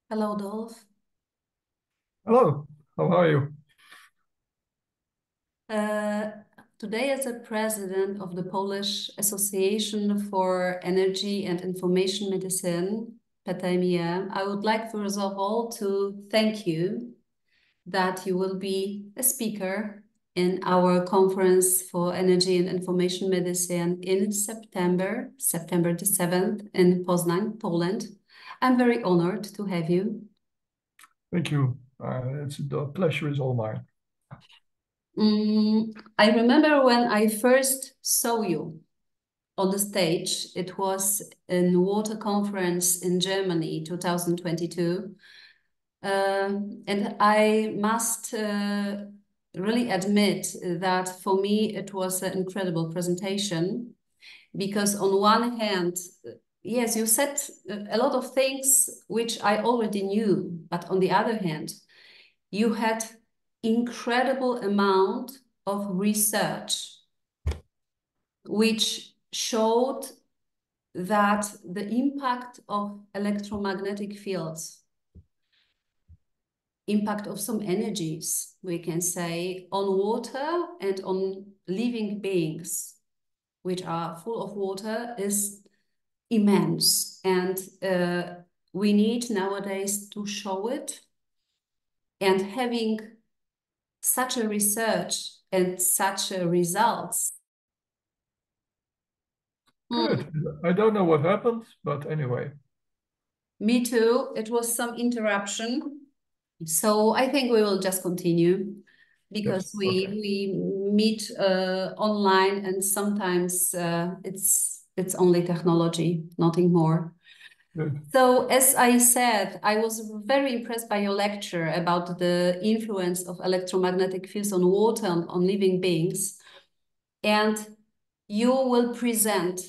Hello, Dolf. Hello, how are you? Uh, Today, as a president of the Polish Association for Energy and Information Medicine, PTMIE, I would like first of all to thank you that you will be a speaker in our conference for energy and information medicine in September the 7th in Poznań, Poland. I'm very honored to have you. Thank you. The pleasure is all mine. I remember when I first saw you on the stage. It was in Water Conference in Germany, 2022. And I must really admit that for me, it was an incredible presentation because on one hand, yes, you said a lot of things which I already knew, but on the other hand, you had incredible amount of research which showed that the impact of electromagnetic fields, impact of some energies, we can say, on water and on living beings, which are full of water, is immense. And we need nowadays to show it. And having such a research and such a results. Good. I don't know what happened, but anyway. Me too. It was some interruption. So I think we will just continue because Yes, okay. we meet online and sometimes it's only technology, nothing more. Good. So as I said, I was very impressed by your lecture about the influence of electromagnetic fields on water and on living beings. And you will present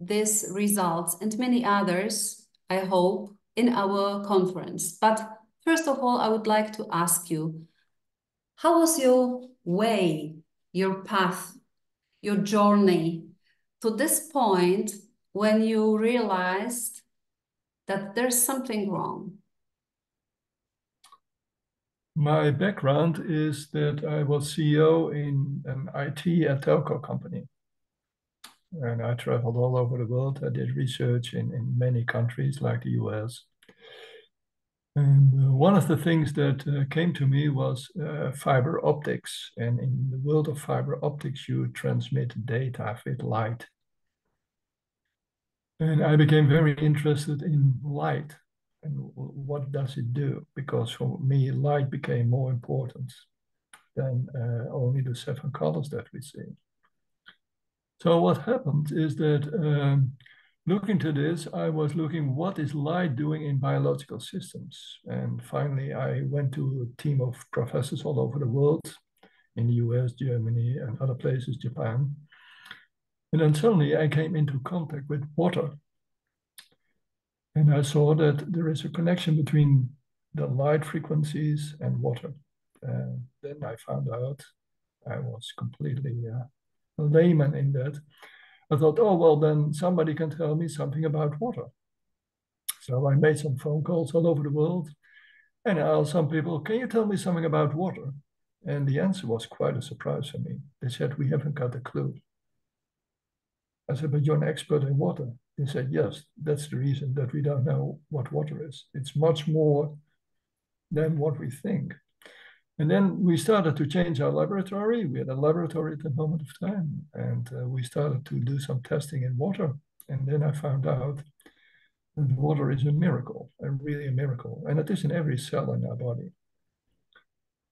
these results and many others, I hope, in our conference. But first of all, I would like to ask you, how was your way, your path, your journey to this point when you realized that there's something wrong? My background is that I was CEO in an IT and telco company. And I traveled all over the world. I did research in many countries like the US. And one of the things that came to me was fiber optics. And in the world of fiber optics, you transmit data with light. And I became very interested in light and what does it do? Because for me, light became more important than only the 7 colors that we see. So what happened is that looking to this, I was looking what is light doing in biological systems. And finally, I went to a team of professors all over the world, in the US, Germany, and other places, Japan. And then suddenly I came into contact with water. And I saw that there is a connection between the light frequencies and water. Then I found out I was completely a layman in that. I thought, oh, well, then somebody can tell me something about water. So I made some phone calls all over the world and I asked some people, can you tell me something about water? And the answer was quite a surprise for me. They said, we haven't got a clue. I said, but you're an expert in water. They said, yes, that's the reason that we don't know what water is. It's much more than what we think. And then we started to change our laboratory. We had a laboratory at the moment of time, and we started to do some testing in water. And then I found out that water is a miracle, really a miracle. And it is in every cell in our body.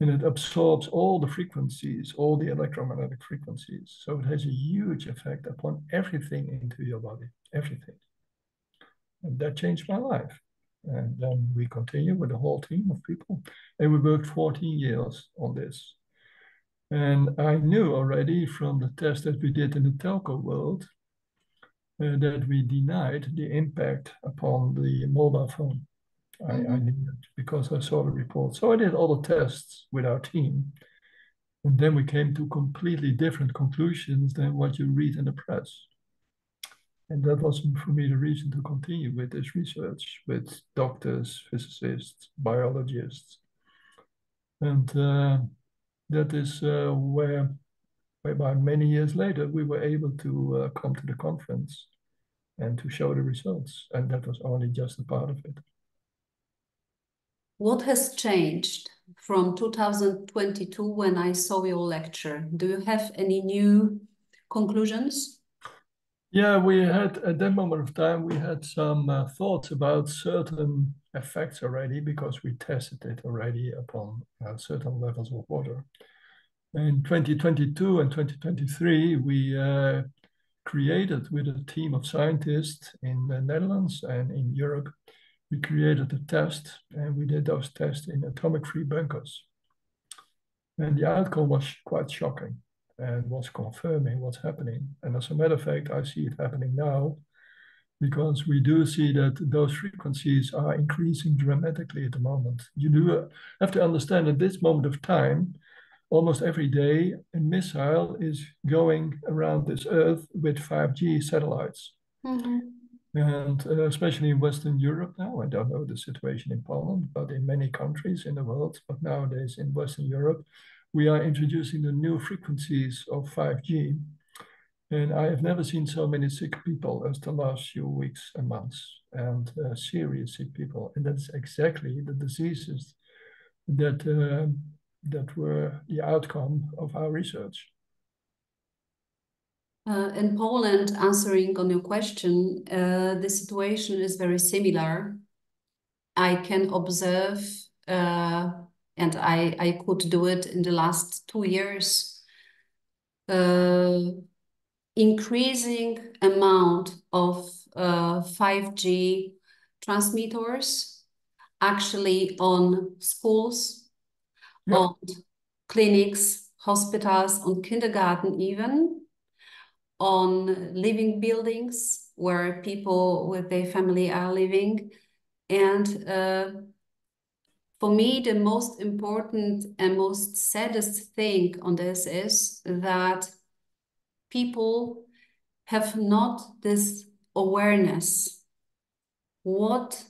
And it absorbs all the frequencies, all the electromagnetic frequencies. So it has a huge effect upon everything into your body, everything. And that changed my life. And then we continue with a whole team of people. And we worked 14 years on this. And I knew already from the test that we did in the telco world that we denied the impact upon the mobile phone. I knew it because I saw the report. So I did all the tests with our team. And then we came to completely different conclusions than what you read in the press. And that was for me the reason to continue with this research with doctors, physicists, biologists. And that is whereby many years later, we were able to come to the conference and to show the results. And that was only just a part of it. What has changed from 2022 when I saw your lecture? Do you have any new conclusions? Yeah, we had at that moment of time, we had some thoughts about certain effects already because we tested it already upon certain levels of water. In 2022 and 2023, we created with a team of scientists in the Netherlands and in Europe, we created a test and we did those tests in atomic-free bunkers. And the outcome was quite shocking and was confirming what's happening. And as a matter of fact, I see it happening now because we do see that those frequencies are increasing dramatically at the moment. You do have to understand at this moment of time, almost every day, a missile is going around this Earth with 5G satellites. Mm-hmm. And especially in Western Europe now, I don't know the situation in Poland, but in many countries in the world, but nowadays in Western Europe, we are introducing the new frequencies of 5G. And I have never seen so many sick people as the last few weeks and months, and serious sick people. And that's exactly the diseases that, that were the outcome of our research. In Poland, answering on your question, the situation is very similar. I can observe, and I could do it in the last 2 years, increasing amount of 5G transmitters actually on schools, yep, on clinics, hospitals, on kindergarten even, on living buildings where people with their family are living. And for me, the most important and most saddest thing on this is that people have not this awareness what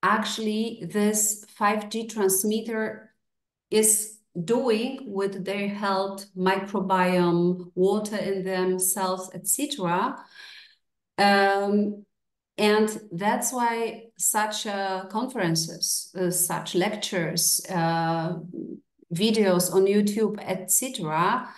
actually this 5G transmitter is doing with their health, microbiome, water in themselves, etc. And that's why such conferences, such lectures, videos on YouTube, etc.,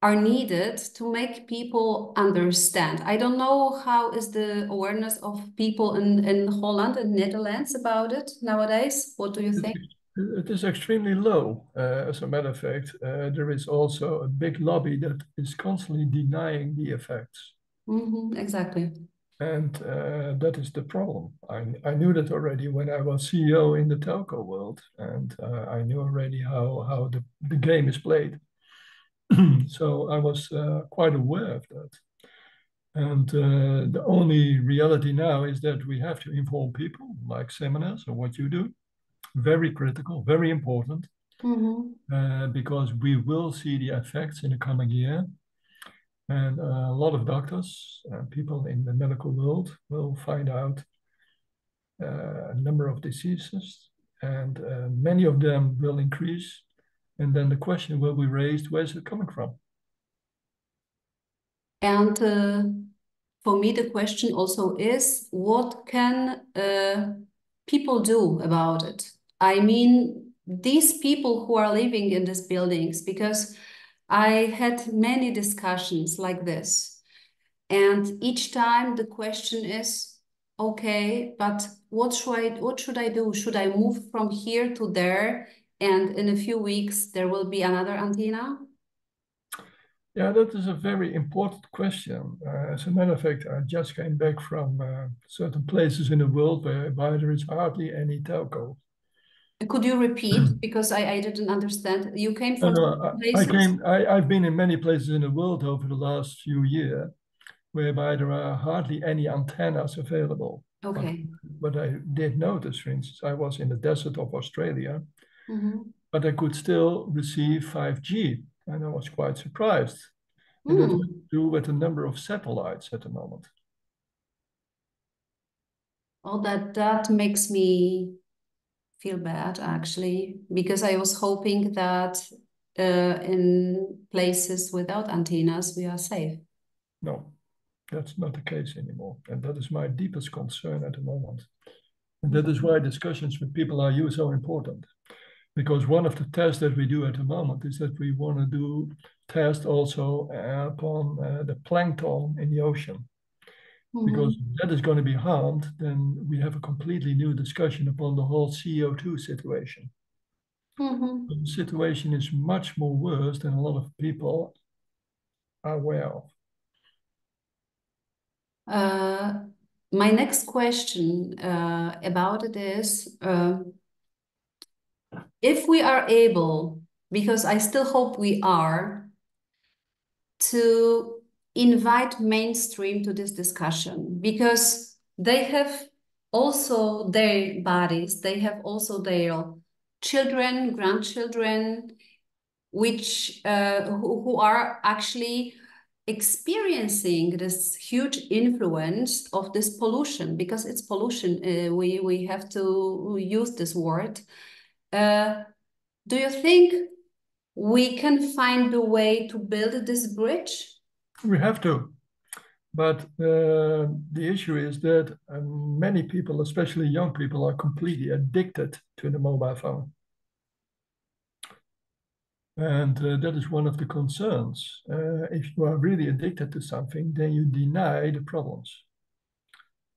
are needed to make people understand. I don't know how is the awareness of people in Holland and Netherlands about it nowadays. What do you think? It is extremely low. As a matter of fact, there is also a big lobby that is constantly denying the effects. Mm-hmm, exactly. And that is the problem. I knew that already when I was CEO in the telco world, and I knew already how the game is played. So I was quite aware of that. And the only reality now is that we have to inform people, like seminars or what you do. Very critical, very important, because we will see the effects in the coming year. And a lot of doctors, people in the medical world will find out a number of diseases, and many of them will increase. And then the question will be raised, where is it coming from? And for me, the question also is, what can people do about it? I mean, these people who are living in these buildings, because I had many discussions like this. And each time the question is, okay, but what should I do? Should I move from here to there? And in a few weeks, there will be another antenna? Yeah, that is a very important question. As a matter of fact, I just came back from certain places in the world where there is hardly any telco. Could you repeat? Because I didn't understand. You came from places? I've been in many places in the world over the last few years, whereby there are hardly any antennas available. Okay. But I did notice, for instance, I was in the desert of Australia, but I could still receive 5G. And I was quite surprised. And that has to do with the number of satellites at the moment. Oh, that makes me feel bad, actually, because I was hoping that in places without antennas, we are safe. No, that's not the case anymore. And that is my deepest concern at the moment. And that is why discussions with people like you are so important. Because one of the tests that we do at the moment is that we want to do tests also upon the plankton in the ocean. Because that is going to be harmed, then we have a completely new discussion upon the whole CO2 situation. The situation is much more worse than a lot of people are aware of. My next question about it is, if we are able, because I still hope we are, to invite mainstream to this discussion, because they have also their bodies, they have also their children, grandchildren, which who are actually experiencing this huge influence of this pollution, because it's pollution. We have to use this word. Do you think we can find a way to build this bridge? We have to. But the issue is that many people, especially young people, are completely addicted to the mobile phone. And that is one of the concerns. If you are really addicted to something, then you deny the problems.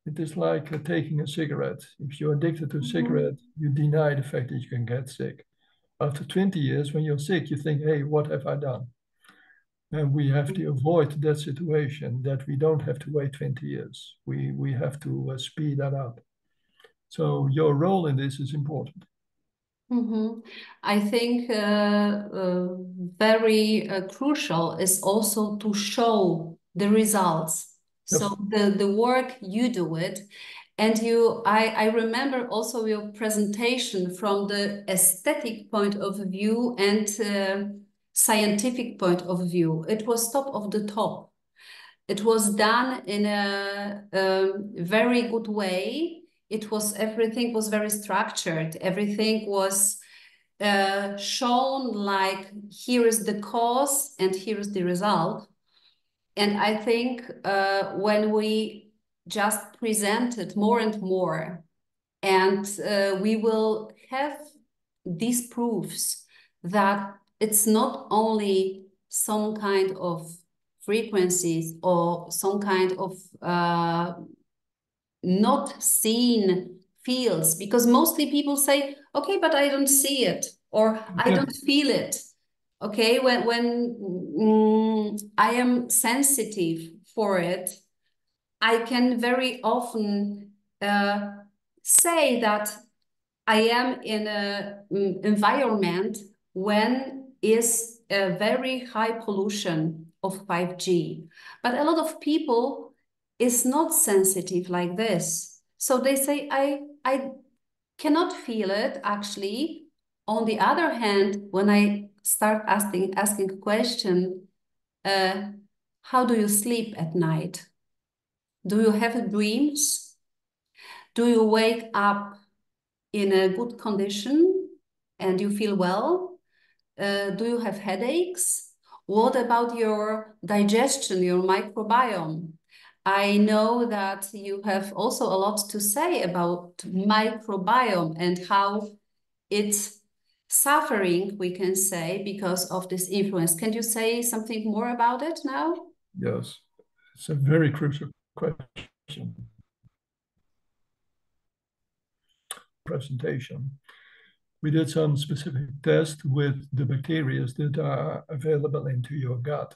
It is like taking a cigarette. If you're addicted to a cigarette, you deny the fact that you can get sick. After 20 years, when you're sick, you think, hey, what have I done? And we have to avoid that situation, that we don't have to wait 20 years. We have to speed that up. So your role in this is important. I think very crucial is also to show the results. Yes. So the work you do it, and I remember also your presentation from the aesthetic point of view and scientific point of view. It was top of the top. It was done in a very good way. Everything was very structured. Everything was shown like, here is the cause and here is the result. And I think when we just present it more and more, and we will have these proofs that it's not only some kind of frequencies or some kind of not seen fields, because mostly people say, okay, but I don't see it, or I don't feel it. Okay, when I am sensitive for it, I can very often say that I am in an environment when is a very high pollution of 5G. But a lot of people is not sensitive like this. So they say, I cannot feel it actually. On the other hand, when I start asking a question, how do you sleep at night? Do you have dreams? Do you wake up in a good condition and you feel well? Do you have headaches? What about your digestion, your microbiome? I know that you have also a lot to say about microbiome and how it's suffering, we can say, because of this influence. Can you say something more about it now? Yes, it's a very crucial question. Presentation. We did some specific tests with the bacteria that are available into your gut.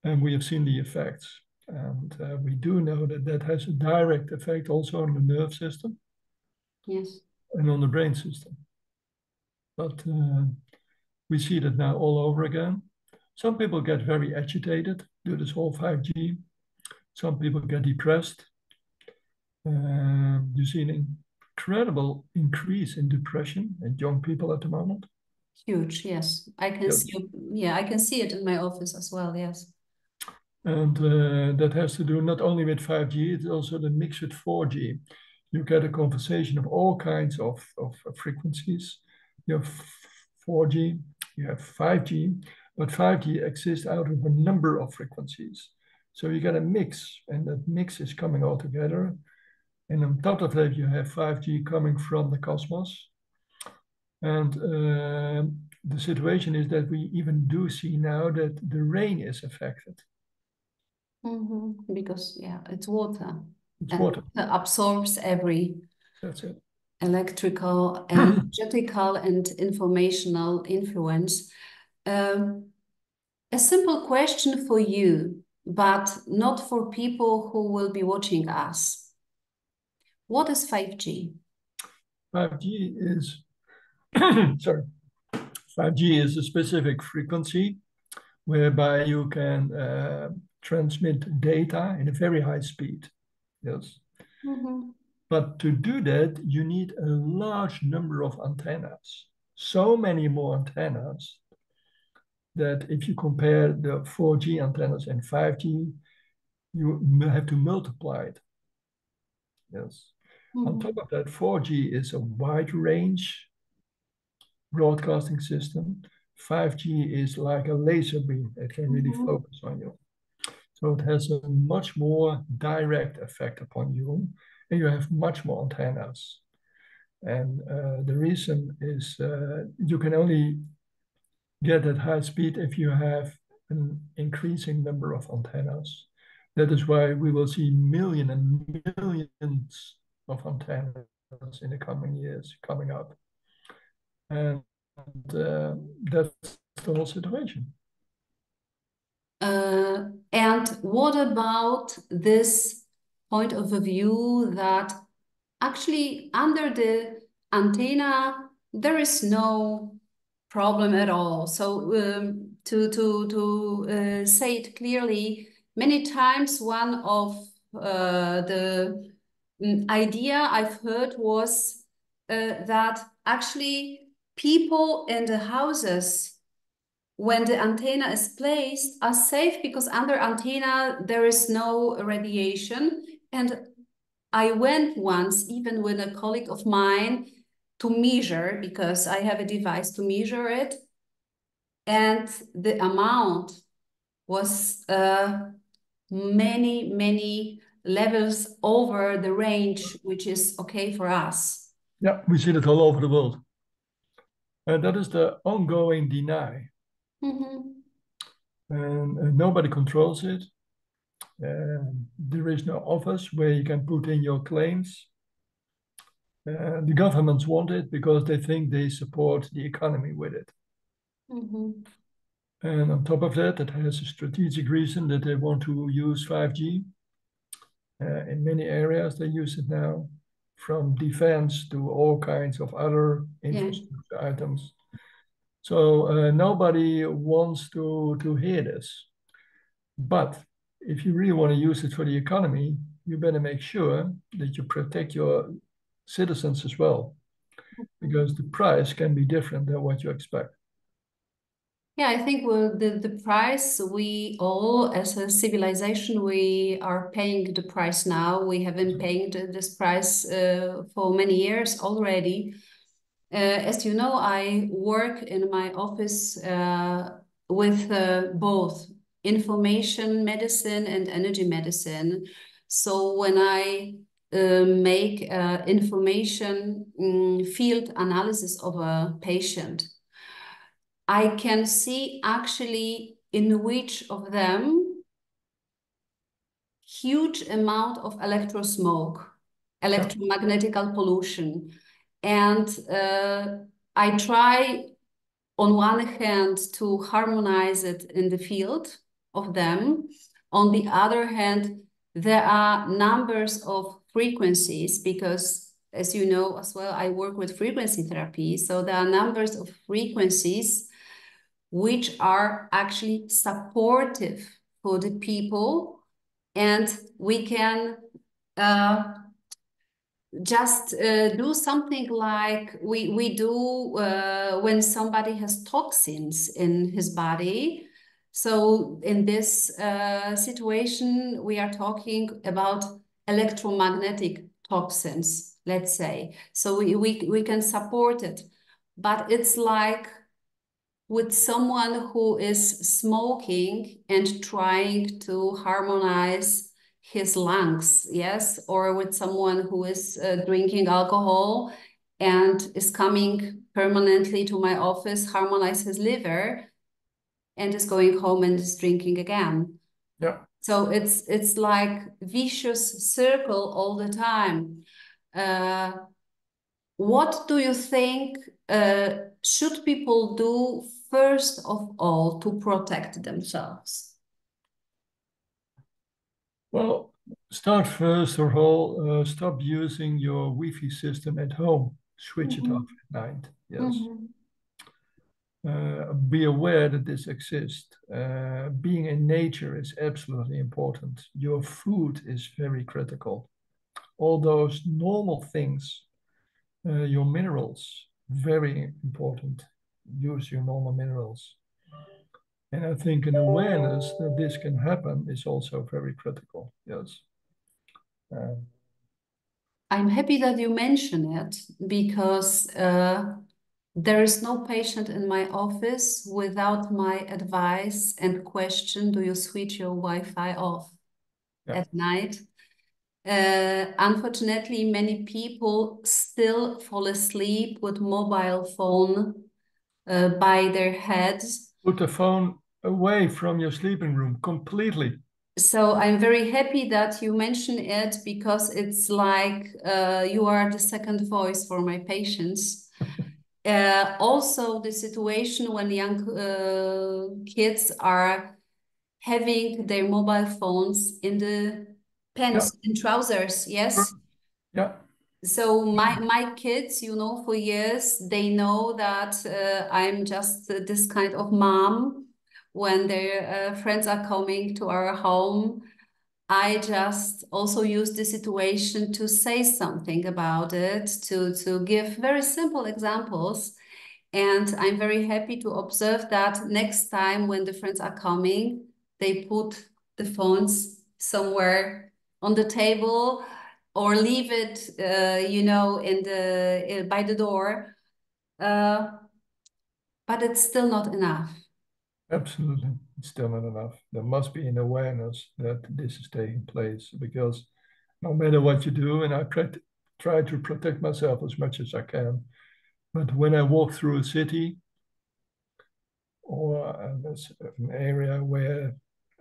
And we have seen the effects. And we do know that that has a direct effect also on the nerve system. Yes. And on the brain system. But we see that now all over again. Some people get very agitated due to this whole 5G. Some people get depressed. You see an incredible increase in depression in young people at the moment. Huge, yes. I can see, yeah, I can see it in my office as well, yes. And that has to do not only with 5G, it's also the mix with 4G. You get a conversation of all kinds of frequencies. You have 4G, you have 5G, but 5G exists out of a number of frequencies. So you get a mix, and that mix is coming all together. And on top of that, you have 5G coming from the cosmos. And the situation is that we even do see now that the rain is affected. Because, yeah, it's water. It's water. It absorbs every That's it. electrical, energetical, and informational influence. A simple question for you, but not for people who will be watching us. What is 5G? 5G is, sorry, 5G is a specific frequency whereby you can transmit data in a very high speed. Yes. But to do that, you need a large number of antennas. So many more antennas that if you compare the 4G antennas and 5G, you have to multiply it. Yes. On top of that, 4G is a wide range broadcasting system. 5G is like a laser beam. It can really focus on you. So it has a much more direct effect upon you, and you have much more antennas. And the reason is you can only get at high speed if you have an increasing number of antennas. That is why we will see millions and millions of antennas in the coming years coming up. And that's the whole situation. And what about this point of view that actually under the antenna, there is no problem at all? So to say it clearly, many times one of the idea I've heard was that actually people in the houses, when the antenna is placed, are safe because under antenna there is no radiation. And I went once, even with a colleague of mine, to measure, because I have a device to measure it. And the amount was many levels over the range, which is okay for us. Yeah, we see it all over the world. That is the ongoing deny. And nobody controls it. There is no office where you can put in your claims. The governments want it because they think they support the economy with it. And on top of that, it has a strategic reason that they want to use 5G. In many areas, they use it now, from defense to all kinds of other infrastructure items. So nobody wants to hear this. But if you really want to use it for the economy, you better make sure that you protect your citizens as well, because the price can be different than what you expect. Yeah, I think the price, we all as a civilization, we are paying the price now. We have been paying this price for many years already. As you know, I work in my office with both information medicine and energy medicine. So when I make information field analysis of a patient, I can see actually in which of them huge amount of electrosmog, electromagnetic pollution. And I try on one hand to harmonize it in the field of them. On the other hand, there are numbers of frequencies because, as you know as well, I work with frequency therapy. So there are numbers of frequencies which are actually supportive for the people, and we can just do something like we do when somebody has toxins in his body. So in this situation, we are talking about electromagnetic toxins, let's say. So we can support it, but it's like with someone who is smoking and trying to harmonize his lungs, yes, or with someone who is drinking alcohol and is coming permanently to my office, harmonize his liver, and is going home and is drinking again. Yeah. So it's like vicious circle all the time. What do you think should people do first of all to protect themselves? Well, start first of all, stop using your Wi-Fi system at home. Switch it off at night. Yes. Be aware that this exists. Being in nature is absolutely important. Your food is very critical. All those normal things, your minerals, very important. Use your normal minerals. And I think an awareness that this can happen is also very critical. Yes. I'm happy that you mention it because there is no patient in my office without my advice and question, do you switch your Wi-Fi off at night? Unfortunately, many people still fall asleep with mobile phone by their heads. Put the phone away from your sleeping room completely. So I'm very happy that you mention it because it's like you are the second voice for my patients. Also, the situation when young kids are having their mobile phones in the pants and trousers, yes? Yeah. So my kids, you know, for years, they know that I'm just this kind of mom. When their friends are coming to our home, I just also use the situation to say something about it, to give very simple examples. And I'm very happy to observe that next time when the friends are coming, they put the phones somewhere on the table or leave it, you know, in the by the door. But it's still not enough. Absolutely. It's still not enough. There must be an awareness that this is taking place because no matter what you do, and I try to protect myself as much as I can, but when I walk through a city or an area where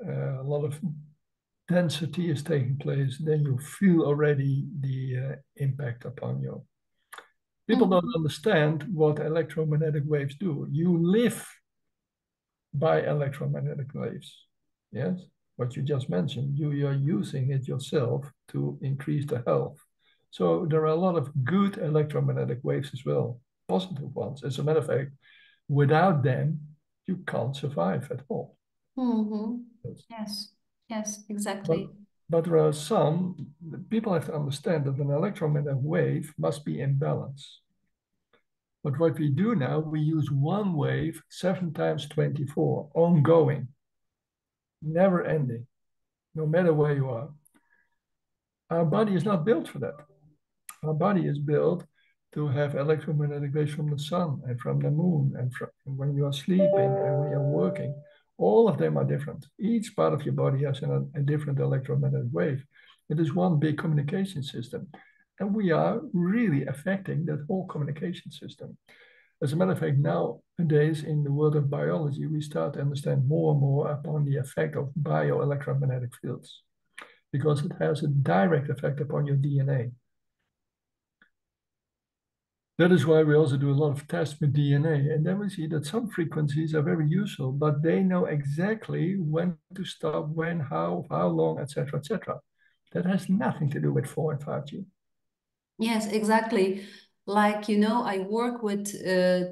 a lot of density is taking place, then you feel already the impact upon you. People don't understand what electromagnetic waves do. You live by electromagnetic waves. Yes, what you just mentioned, you are using it yourself to increase the health. So there are a lot of good electromagnetic waves as well, positive ones. As a matter of fact, without them, you can't survive at all. Yes, yes, exactly. But there are some, people have to understand that an electromagnetic wave must be in balance. But what we do now, we use one wave 7 times 24, ongoing, never ending, no matter where you are. Our body is not built for that. Our body is built to have electromagnetic waves from the sun and from the moon and from when you are sleeping and when you're working. All of them are different. Each part of your body has a different electromagnetic wave. It is one big communication system. And we are really affecting that whole communication system. As a matter of fact, nowadays in the world of biology, we start to understand more and more upon the effect of bioelectromagnetic fields because it has a direct effect upon your DNA. That is why we also do a lot of tests with DNA. And then we see that some frequencies are very useful, but they know exactly when to stop, when, how long, etc., etc. That has nothing to do with 4 and 5G. Yes, exactly. Like, you know, I work with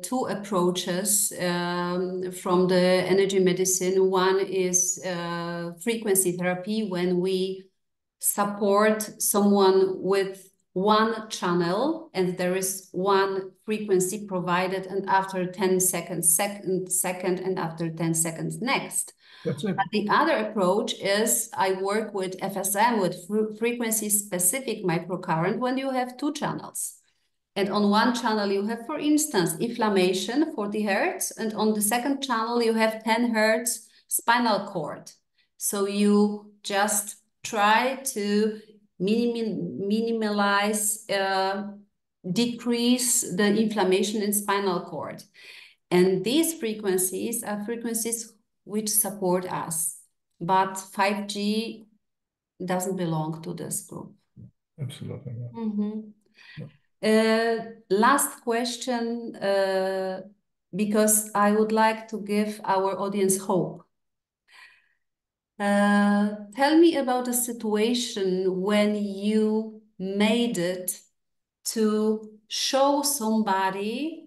two approaches from the energy medicine. One is frequency therapy, when we support someone with one channel and there is one frequency provided, and after 10 seconds, second, and after 10 seconds, next. That's it. But the other approach is I work with FSM, with frequency-specific microcurrent, when you have two channels. And on one channel, you have, for instance, inflammation, 40 hertz. And on the second channel, you have 10 hertz spinal cord. So you just try to minimize, decrease the inflammation in spinal cord. And these frequencies are frequencies which support us. But 5G doesn't belong to this group. Absolutely. Yeah. Mm-hmm. Last question, because I would like to give our audience hope. Tell me about a situation when you made it to show somebody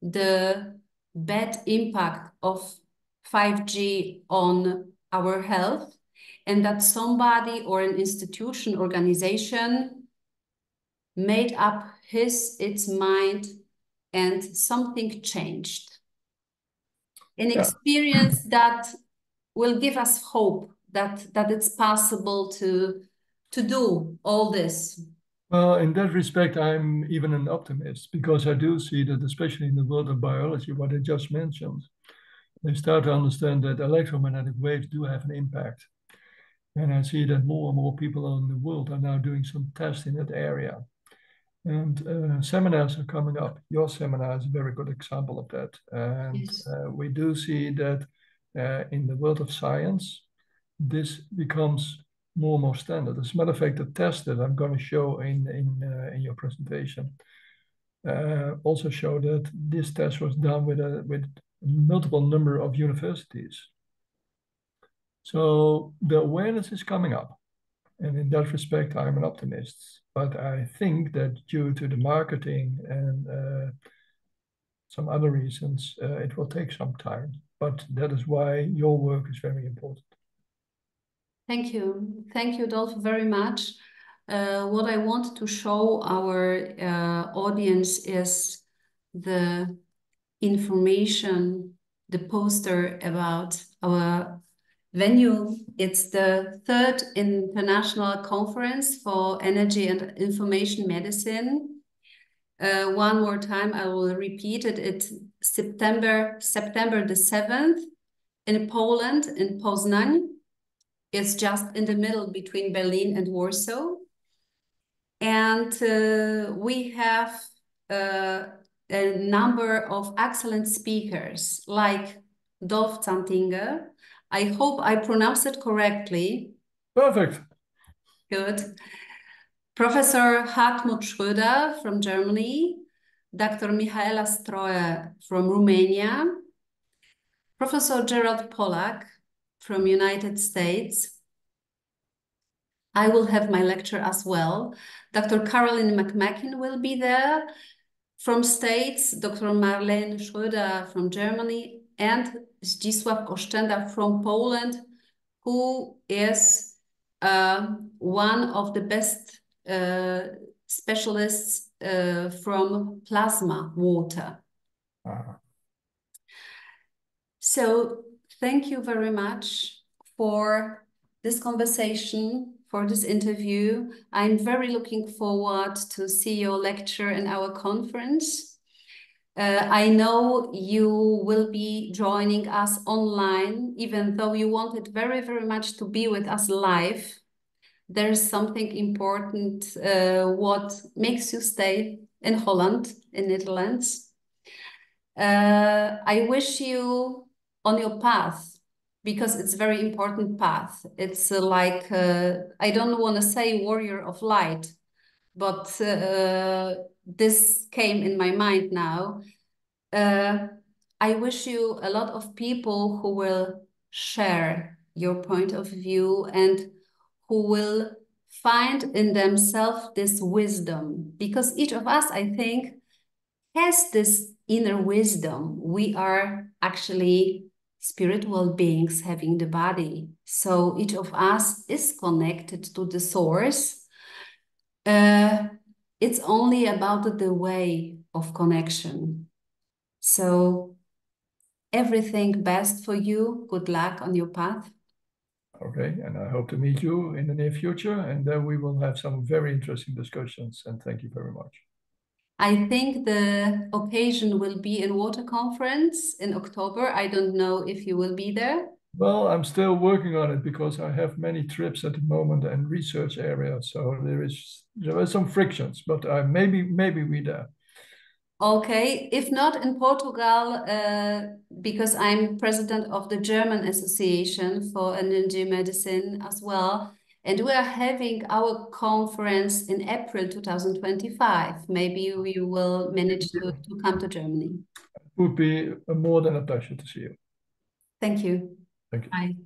the bad impact of 5G on our health, and that somebody or an institution, organization made up its mind and something changed. An experience that will give us hope that it's possible to do all this. Well, in that respect, I'm even an optimist, because I do see that, especially in the world of biology, what I just mentioned, they start to understand that electromagnetic waves do have an impact. And I see that more and more people in the world are now doing some tests in that area. And seminars are coming up. Your seminar is a very good example of that. And Yes. We do see that in the world of science, this becomes more and more standard. As a matter of fact, the test that I'm going to show in your presentation also show that this test was done with a multiple number of universities. So the awareness is coming up. And in that respect, I'm an optimist. But I think that due to the marketing and some other reasons, it will take some time. But that is why your work is very important. Thank you. Thank you, Dolf, very much. What I want to show our audience is the information, the poster about our venue. It's the 3rd International Conference for Energy and Information Medicine. One more time, I will repeat it. It's September the 7th in Poland, in Poznań. It's just in the middle between Berlin and Warsaw. And we have a number of excellent speakers like Dolf Zantinge. I hope I pronounced it correctly. Perfect. Good. Professor Hartmut Schröder from Germany, Dr. Mihaela Stroe from Romania, Professor Gerald Pollack from United States. I will have my lecture as well. Dr. Carolyn McMakin will be there from States, Dr. Marlen Schröder from Germany, and Zdzisław Oszczęda from Poland, who is one of the best specialists from plasma water. So thank you very much for this conversation, for this interview. I'm very looking forward to see your lecture in our conference. I know you will be joining us online, even though you wanted very, very much to be with us live. There's something important, what makes you stay in Holland, in Netherlands. I wish you on your path, because it's a very important path. It's like, I don't want to say warrior of light, but this came in my mind now. I wish you a lot of people who will share your point of view and who will find in themselves this wisdom, because each of us, I think, has this inner wisdom. We are actually spiritual beings having the body. So each of us is connected to the source. It's only about the way of connection. So everything best for you. Good luck on your path. Okay, and I hope to meet you in the near future, and then we will have some very interesting discussions, and thank you very much. I think the occasion will be in Water Conference in October. I don't know if you will be there. Well, I'm still working on it because I have many trips at the moment and research areas, so there are some frictions, but maybe we there. Okay, if not in Portugal, because I'm president of the German Association for Energy Medicine as well, and we are having our conference in April 2025. Maybe we will manage to come to Germany. It would be more than a pleasure to see you. Thank you. Thank you. Bye.